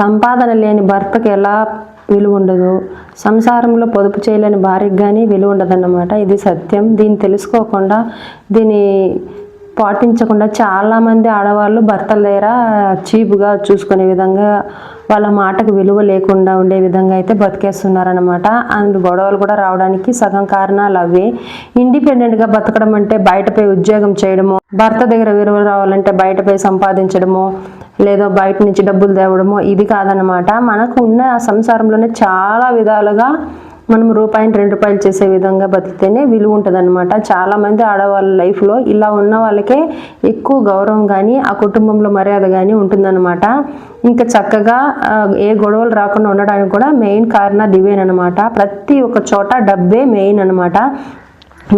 సంపాదన లేని భర్తకి ఎలా విలువ ఉండదు, సంసారంలో పొదుపు చేయలేని భార్యకి కానీ విలువ ఉండదన్నమాట. ఇది సత్యం. దీన్ని తెలుసుకోకుండా, దీన్ని పాటించకుండా చాలామంది ఆడవాళ్ళు భర్తల దగ్గర చీపుగా చూసుకునే విధంగా, వాళ్ళ మాటకు విలువ లేకుండా ఉండే విధంగా అయితే బతికేస్తున్నారనమాట. అండ్ గొడవలు కూడా రావడానికి సగం కారణాలు అవే. ఇండిపెండెంట్గా బతకడం అంటే బయటపై ఉద్యోగం చేయడము, భర్త దగ్గర విలువ రావాలంటే బయటపై సంపాదించడము, లేదా బయట నుంచి డబ్బులు తేవడము ఇది కాదనమాట. మనకు ఉన్న ఆ సంసారంలోనే చాలా విధాలుగా మనం రూపాయిని 2 రూపాయలు చేసే విధంగా బతికితేనే విలువ ఉంటుంది అనమాట. చాలామంది ఆడవాళ్ళ లైఫ్లో ఇలా ఉన్న వాళ్ళకే ఎక్కువ గౌరవం కానీ, ఆ కుటుంబంలో మర్యాద కానీ ఉంటుందన్నమాట. ఇంకా చక్కగా ఏ గొడవలు రాకుండా ఉండడానికి కూడా మెయిన్ కారణాలు ఇవేనమాట. ప్రతి ఒక్క చోట డబ్బే మెయిన్ అనమాట.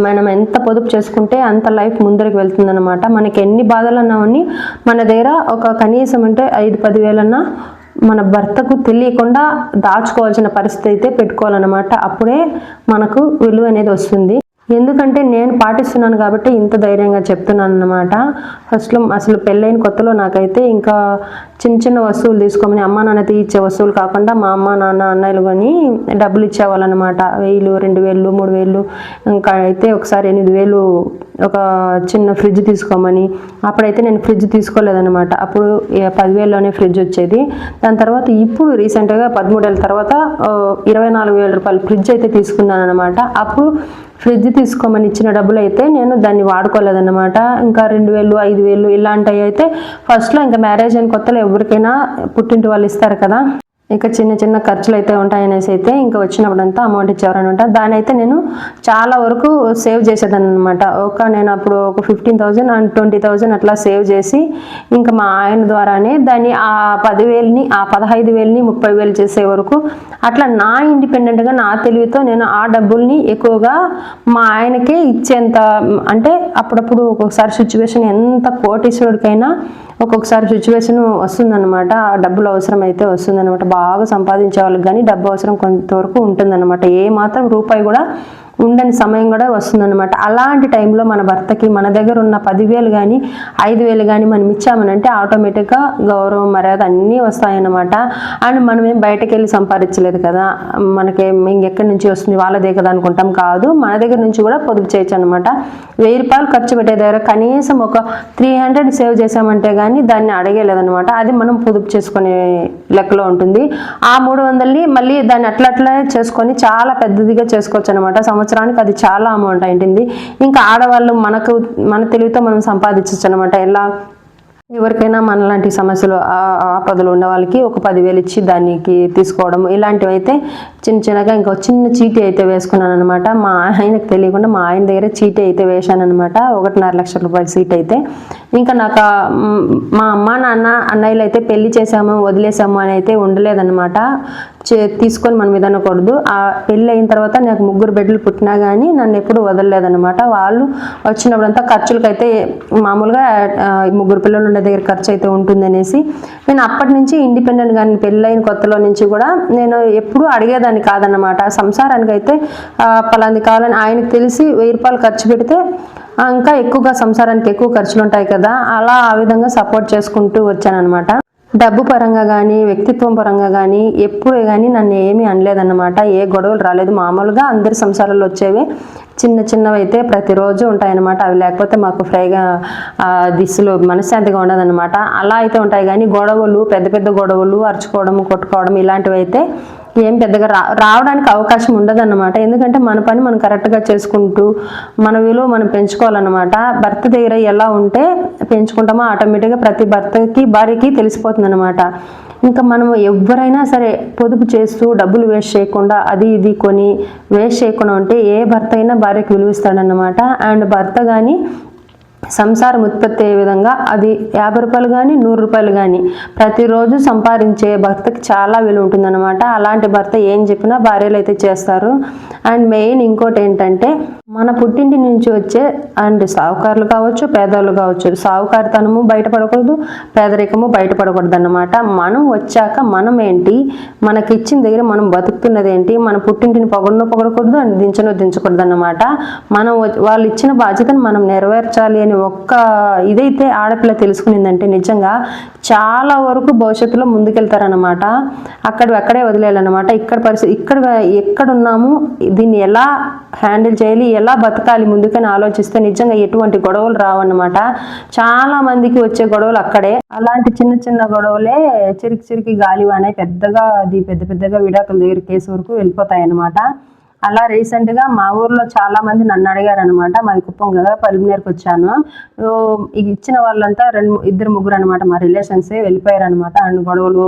మనం ఎంత పొదుపు చేసుకుంటే అంత లైఫ్ ముందరికి వెళ్తుందన్నమాట. మనకి ఎన్ని బాధలు అన్నామని మన దగ్గర ఒక కనీసం అంటే 5-10 వేలన్నా మన భర్తకు తెలియకుండా దాచుకోవాల్సిన పరిస్థితి అయితే పెట్టుకోవాలన్నమాట. అప్పుడే మనకు విలువ అనేది వస్తుంది. ఎందుకంటే నేను పాటిస్తున్నాను కాబట్టి ఇంత ధైర్యంగా చెప్తున్నాను అన్నమాట. ఫస్ట్లో అసలు పెళ్ళైన కొత్తలో నాకైతే ఇంకా చిన్న చిన్న వస్తువులు తీసుకోమని అమ్మ నాన్న ఇచ్చే వస్తువులు కాకుండా మా అమ్మ నాన్న అన్నయ్యలు కానీ డబ్బులు ఇచ్చేవాళ్ళనమాట. 1000, 2000, 3000, ఇంకా అయితే ఒకసారి 8000 ఒక చిన్న ఫ్రిడ్జ్ తీసుకోమని. అప్పుడైతే నేను ఫ్రిడ్జ్ తీసుకోలేదన్నమాట. అప్పుడు 10,000లోనే ఫ్రిడ్జ్ వచ్చేది. దాని తర్వాత ఇప్పుడు రీసెంట్గా 13 ఏళ్ళ తర్వాత 24,000 రూపాయల ఫ్రిడ్జ్ అయితే తీసుకున్నాను అనమాట. అప్పుడు ఫ్రిడ్జ్ తీసుకోమని ఇచ్చిన డబ్బులు అయితే నేను దాన్ని వాడుకోలేదన్నమాట. ఇంకా 2,000, 5,000 ఇలాంటివి అయితే ఫస్ట్లో ఇంకా మ్యారేజ్ అయిన కొత్తలో ఎవరికైనా పుట్టింటి వాళ్ళు ఇస్తారు కదా, ఇంకా చిన్న చిన్న ఖర్చులు అయితే ఉంటాయనేసి అయితే ఇంకా వచ్చినప్పుడంతా అమౌంట్ ఇచ్చేవారనమాట. దాని అయితే నేను చాలా వరకు సేవ్ చేసేదాన్ని అనమాట. నేను అప్పుడు ఒక 15,000 అండ్ 20,000 అట్లా సేవ్ చేసి ఇంకా మా ఆయన ద్వారానే దాన్ని ఆ 10,000ని, ఆ 15,000ని 30,000 చేసే వరకు అట్లా నా ఇండిపెండెంట్గా నా తెలివితో నేను ఆ డబ్బుల్ని ఎక్కువగా మా ఆయనకే ఇచ్చేంత, అంటే అప్పుడప్పుడు ఒక్కొక్కసారి సిచ్యువేషన్ ఎంత కోటీశ్వరుడికైనా ఒక్కొక్కసారి సిచ్యువేషన్ వస్తుందన్నమాట. ఆ డబ్బులు అవసరం అయితే వస్తుందన్నమాట. బాగా సంపాదించే వాళ్ళకి కానీ డబ్బు అవసరం కొంతవరకు ఉంటుందన్నమాట. ఏ మాత్రం రూపాయి కూడా ఉండని సమయం కూడా వస్తుందన్నమాట. అలాంటి టైంలో మన భర్తకి మన దగ్గర ఉన్న 10,000 కానీ 5,000 కానీ మనం ఇచ్చామనంటే ఆటోమేటిక్గా గౌరవం మర్యాద అన్నీ వస్తాయన్నమాట. అండ్ మనం ఏం బయటకు వెళ్ళి సంపాదించలేదు కదా, మనకి ఇంకెక్కడి నుంచి వస్తుంది వాళ్ళదే కదా అనుకుంటాం. కాదు, మన దగ్గర నుంచి కూడా పొదుపు చేయొచ్చు అనమాట. 1,000 రూపాయలు ఖర్చు పెట్టే దగ్గర కనీసం ఒక 300 సేవ్ చేసామంటే కానీ దాన్ని అడగలేదన్నమాట. అది మనం పొదుపు చేసుకునే లెక్కలో ఉంటుంది. ఆ 300ని మళ్ళీ దాన్ని అట్లా చేసుకొని చాలా పెద్దదిగా చేసుకోవచ్చు అనమాట. సంవత్సరానికి అది చాలా అమౌంట్ అయింటుంది. ఇంకా ఆడవాళ్ళు మన తెలివితో మనం సంపాదించవచ్చు అనమాట. ఎలా ఎవరికైనా మనలాంటి సమస్యలు ఆపదలు ఉన్న వాళ్ళకి ఒక 10,000 ఇచ్చి దానికి తీసుకోవడం ఇలాంటివి అయితే చిన్నగా ఇంకా చిన్న చీటీ అయితే వేసుకున్నాను అనమాట. మా ఆయనకు తెలియకుండా మా ఆయన దగ్గర చీటీ అయితే వేశాను అనమాట. 1.5 లక్షల రూపాయల సీట్ అయితే. ఇంకా నాకు మా అమ్మ నాన్న అన్నయ్యలు అయితే పెళ్లి చేసాము వదిలేసాము అని అయితే ఉండలేదన్నమాట. తీసుకొని మనం ఇదనకూడదు. ఆ పెళ్ళి అయిన తర్వాత నాకు 3 బిడ్డలు పుట్టినా కానీ నన్ను ఎప్పుడు వదలలేదన్నమాట. వాళ్ళు వచ్చినప్పుడంతా ఖర్చులకైతే మామూలుగా 3 పిల్లలు ఉండే దగ్గర ఖర్చు అయితే ఉంటుంది అనేసి నేను అప్పటి నుంచి ఇండిపెండెంట్ గా పెళ్ళైన కొత్తలో నుంచి కూడా నేను ఎప్పుడు అడిగేదాన్ని కాదన్నమాట. సంసారానికి అయితే పలాంది కావాలని ఆయనకు తెలిసి 1,000 రూపాయలు ఖర్చు పెడితే ఇంకా ఎక్కువగా సంసారానికి ఎక్కువ ఖర్చులు ఉంటాయి కదా, అలా ఆ విధంగా సపోర్ట్ చేసుకుంటూ వచ్చానన్నమాట. డబ్బు పరంగా కానీ వ్యక్తిత్వం పరంగా కానీ ఎప్పుడే కానీ నన్ను ఏమీ అనలేదన్నమాట. ఏ గొడవలు రాలేదు. మామూలుగా అందరి సంసారాలు వచ్చేవి చిన్నవి అయితే ప్రతిరోజు ఉంటాయన్నమాట. అవి లేకపోతే మాకు ఫ్రైగా దిశలు మనశ్శాంతిగా ఉండదన్నమాట. అలా అయితే ఉంటాయి కానీ గొడవలు, పెద్ద గొడవలు, అరుచుకోవడం, కొట్టుకోవడం ఇలాంటివి అయితే ఏం పెద్దగా రావడానికి అవకాశం ఉండదన్నమాట. ఎందుకంటే మన పని మనం కరెక్ట్గా చేసుకుంటూ మన విలువ మనం పెంచుకోవాలన్నమాట. భర్త దగ్గర ఎలా ఉంటే పెంచుకుంటామో ఆటోమేటిక్గా ప్రతి భర్తకి భార్యకి తెలిసిపోతుంది అనమాట. ఇంకా మనం ఎవరైనా సరే పొదుపు చేస్తూ డబ్బులు వేస్ట్ చేయకుండా అది ఇది కొని వేస్ట్ చేయకుండా ఉంటే ఏ భర్త అయినా భార్యకి విలువిస్తాడన్నమాట. అండ్ భర్త కానీ సంసారం ఉత్పత్తి అయ్యే విధంగా అది 50 రూపాయలు కానీ 100 రూపాయలు కానీ ప్రతిరోజు సంపాదించే భర్తకి చాలా విలువ ఉంటుందన్నమాట. అలాంటి భర్త ఏం చెప్పినా భార్యలు అయితే చేస్తారు. అండ్ మెయిన్ ఇంకోటి ఏంటంటే మన పుట్టింటి నుంచి వచ్చే అండ్ సావుకారులు కావచ్చు, పేదవాళ్ళు కావచ్చు, సావుకారితనము బయటపడకూడదు, పేదరికము బయటపడకూడదు అన్నమాట. మనం వచ్చాక మనం ఏంటి, మనకి ఇచ్చిన దగ్గర మనం బతుకుతున్నది ఏంటి, మన పుట్టింటిని పొగడకూడదు అండ్ దించకూడదు అన్నమాట. మనం వాళ్ళు ఇచ్చిన బాధ్యతను మనం నెరవేర్చాలి అని అని ఒక్క ఇదైతే ఆడపిల్ల తెలుసుకునిందంటే నిజంగా చాలా వరకు భవిష్యత్తులో ముందుకెళ్తారనమాట. అక్కడే వదిలేయాలన్నమాట. ఎక్కడున్నాము, దీన్ని ఎలా హ్యాండిల్ చేయాలి, ఎలా బతకాలి ముందుకని ఆలోచిస్తే నిజంగా ఎటువంటి గొడవలు రావన్నమాట. చాలా మందికి వచ్చే గొడవలు అక్కడే. అలాంటి చిన్న చిన్న గొడవలే చిరికి గాలివానే పెద్దగా విడాకుల దగ్గర కేసు వరకు వెళ్ళిపోతాయి అన్నమాట. అలా రీసెంట్గా మా ఊర్లో చాలా మంది నన్ను అడిగారు అనమాట. మాది కుప్పం కదా, పల్మినేరుకి వచ్చాను. ఇచ్చిన వాళ్ళంతా 2-3 అనమాట, మా రిలేషన్సే వెళ్ళిపోయారు అనమాట. అండ్ గొడవలు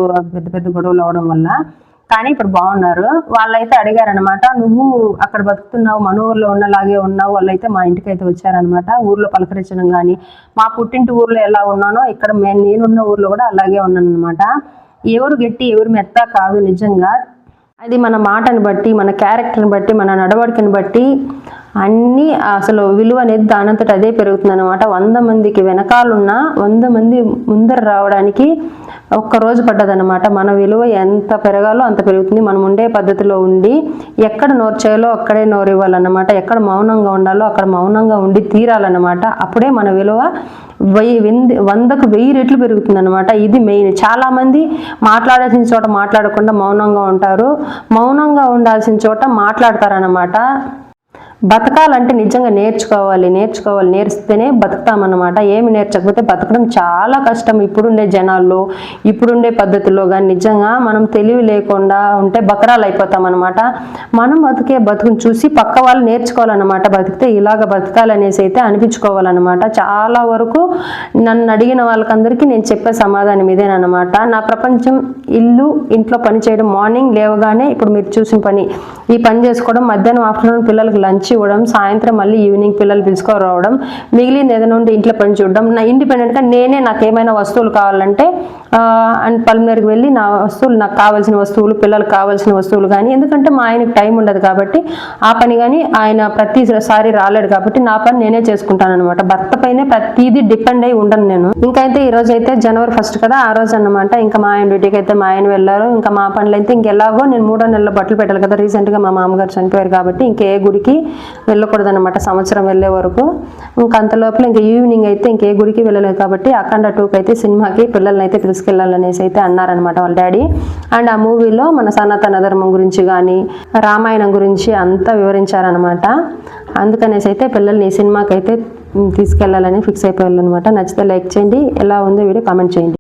పెద్ద గొడవలు అవడం వల్ల. కానీ ఇప్పుడు బాగున్నారు. వాళ్ళైతే అడిగారనమాట, నువ్వు అక్కడ బతుకుతున్నావు, మన ఊర్లో ఉన్నలాగే ఉన్నావు. వాళ్ళైతే మా ఇంటికి అయితే వచ్చారనమాట. ఊర్లో పలకరించడం కానీ, మా పుట్టింటి ఊర్లో ఎలా ఉన్నానో ఇక్కడ నేనున్న ఊర్లో కూడా అలాగే ఉన్నాను అనమాట. ఎవరు గట్టి ఎవరు మెత్త కాదు, నిజంగా అది మన మాటని బట్టి, మన క్యారెక్టర్ని బట్టి, మన నడవడికని బట్టి అన్నీ అసలు విలువ అనేది దానంతట అదే పెరుగుతుంది అనమాట. 100 మందికి వెనకాలన్న 100 మంది ముందర రావడానికి ఒక్కరోజు పడ్డదనమాట. మన విలువ ఎంత పెరగాలో అంత పెరుగుతుంది. మనం ఉండే పద్ధతిలో ఉండి ఎక్కడ నోరు చేయాలో అక్కడే నోరు ఇవ్వాలన్నమాట. ఎక్కడ మౌనంగా ఉండాలో అక్కడ మౌనంగా ఉండి తీరాలన్నమాట. అప్పుడే మన విలువ 100కు 1000 రెట్లు పెరుగుతుంది అనమాట. ఇది మెయిన్. చాలా మంది మాట్లాడాల్సిన చోట మాట్లాడకుండా మౌనంగా ఉంటారు, మౌనంగా ఉండాల్సిన చోట మాట్లాడతారనమాట. బతకాలంటే నిజంగా నేర్చుస్తేనే బతుకుతామన్నమాట. ఏమి నేర్చకపోతే బతకడం చాలా కష్టం. ఇప్పుడుండే జనాల్లో, ఇప్పుడుండే పద్ధతుల్లో కానీ నిజంగా మనం తెలివి లేకుండా ఉంటే బకరాలు అయిపోతామన్నమాట. మనం బతుకుని చూసి పక్క వాళ్ళు నేర్చుకోవాలన్నమాట. బతికితే ఇలాగ బతకాలనేసి అయితే అనిపించుకోవాలన్నమాట. చాలా వరకు నన్ను అడిగిన వాళ్ళకందరికీ నేను చెప్పే సమాధానం ఇదేనమాట. నా ప్రపంచం ఇల్లు, ఇంట్లో పని చేయడం, మార్నింగ్ లేవగానే ఇప్పుడు మీరు చూసిన పని, ఈ పని చేసుకోవడం, మధ్యాహ్నం ఆఫ్టర్నూన్ పిల్లలకి లంచ్ ఇవ్వడం, సాయంత్రం మళ్ళీ ఈవినింగ్ పిల్లలు పిలుచుకోవడం, మిగిలింది ఏదైనా ఉంటే ఇంట్లో పని చూడడం. నా ఇండిపెండెంట్గా నేనే నాకు ఏమైనా వస్తువులు కావాలంటే అండ్ పల్మినేరుకి వెళ్ళి నాకు కావాల్సిన వస్తువులు, పిల్లలకు కావాల్సిన వస్తువులు కానీ, ఎందుకంటే మా ఆయనకి టైం ఉండదు కాబట్టి ఆ పని కానీ, ఆయన ప్రతిసారి రాలేడు కాబట్టి నా పని నేనే చేసుకుంటాను అనమాట. భర్త పైనే ప్రతిదీ డిపెండ్ అయి ఉండను నేను. ఇంకైతే ఈ రోజు అయితే జనవరి 1 కదా, ఆ రోజు అనమాట. ఇంకా మా ఆయన డ్యూటీకి అయితే మా ఆయన వెళ్ళారు. ఇంకా మా పనులు అయితే ఇంకెలాగో నేను 3వ నెలలో బట్టలు పెట్టాలి కదా. రీసెంట్గా మా మామగారు చనిపోయారు కాబట్టి ఇంకే గుడికి వెళ్ళకూడదు అనమాట సంవత్సరం వెళ్ళే వరకు. ఇంకా అంతలోపల ఇంకా ఈవినింగ్ అయితే ఇంకే గుడికి వెళ్ళలేదు కాబట్టి అఖండ 2కి అయితే సినిమాకి పిల్లల్ని అయితే తీసుకెళ్లాలనేసి అయితే అన్నారనమాట వాళ్ళ డాడీ. అండ్ ఆ మూవీలో మన సనాతన ధర్మం గురించి కానీ, రామాయణం గురించి అంతా వివరించారనమాట. అందుకనేసి అయితే పిల్లల్ని ఈ సినిమాకి అయితే తీసుకెళ్లాలని ఫిక్స్ అయిపోయాలన్నమాట. నచ్చితే లైక్ చేయండి, ఎలా ఉందో వీడియో కామెంట్ చేయండి.